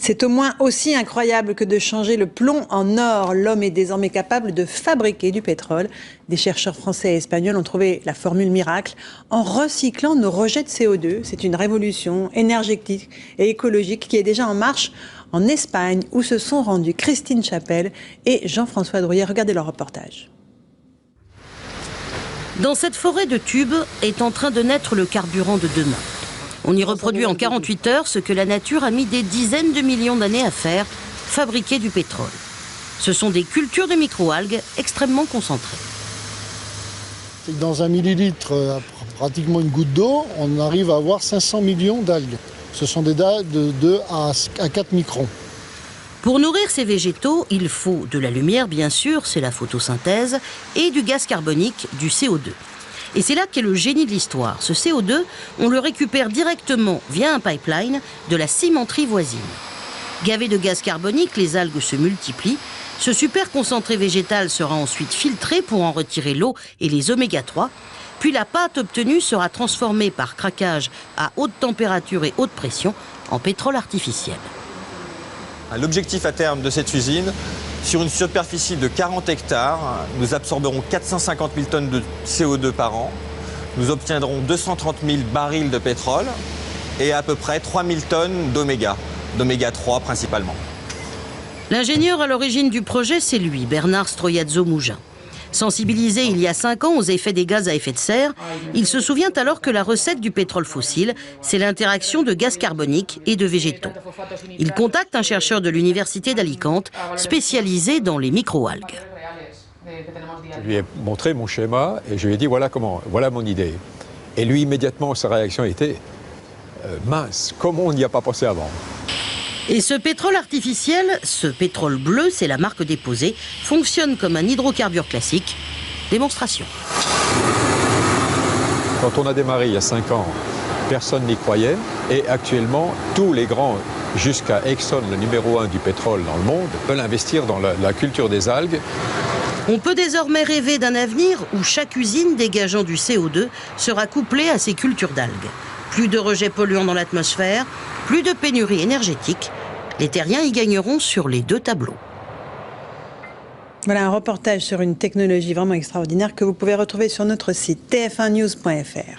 C'est au moins aussi incroyable que de changer le plomb en or. L'homme est désormais capable de fabriquer du pétrole. Des chercheurs français et espagnols ont trouvé la formule miracle en recyclant nos rejets de CO2. C'est une révolution énergétique et écologique qui est déjà en marche en Espagne, où se sont rendus Christine Chapelle et Jean-François Drouillet. Regardez leur reportage. Dans cette forêt de tubes est en train de naître le carburant de demain. On y reproduit en 48 heures ce que la nature a mis des dizaines de millions d'années à faire, fabriquer du pétrole. Ce sont des cultures de microalgues extrêmement concentrées. Dans un millilitre, pratiquement une goutte d'eau, on arrive à avoir 500 millions d'algues. Ce sont des dalles de 2 à 4 microns. Pour nourrir ces végétaux, il faut de la lumière, bien sûr, c'est la photosynthèse, et du gaz carbonique, du CO2. Et c'est là qu'est le génie de l'histoire. Ce CO2, on le récupère directement via un pipeline de la cimenterie voisine. Gavé de gaz carbonique, les algues se multiplient. Ce super concentré végétal sera ensuite filtré pour en retirer l'eau et les oméga 3. Puis la pâte obtenue sera transformée par craquage à haute température et haute pression en pétrole artificiel. L'objectif à terme de cette usine, sur une superficie de 40 hectares, nous absorberons 450 000 tonnes de CO2 par an. Nous obtiendrons 230 000 barils de pétrole et à peu près 3 000 tonnes d'oméga 3 principalement. L'ingénieur à l'origine du projet, c'est lui, Bernard Stroiazzo-Mougin. Sensibilisé il y a 5 ans aux effets des gaz à effet de serre, il se souvient alors que la recette du pétrole fossile, c'est l'interaction de gaz carbonique et de végétaux. Il contacte un chercheur de l'université d'Alicante, spécialisé dans les microalgues. Je lui ai montré mon schéma et je lui ai dit voilà mon idée. Et lui, immédiatement, sa réaction était mince, comment on n'y a pas pensé avant? Et ce pétrole artificiel, ce pétrole bleu, c'est la marque déposée, fonctionne comme un hydrocarbure classique. Démonstration. Quand on a démarré il y a 5 ans, personne n'y croyait. Et actuellement, tous les grands, jusqu'à Exxon, le numéro 1 du pétrole dans le monde, veulent investir dans la culture des algues. On peut désormais rêver d'un avenir où chaque usine dégageant du CO2 sera couplée à ces cultures d'algues. Plus de rejets polluants dans l'atmosphère, plus de pénurie énergétique. Les terriens y gagneront sur les 2 tableaux. Voilà un reportage sur une technologie vraiment extraordinaire que vous pouvez retrouver sur notre site tf1news.fr.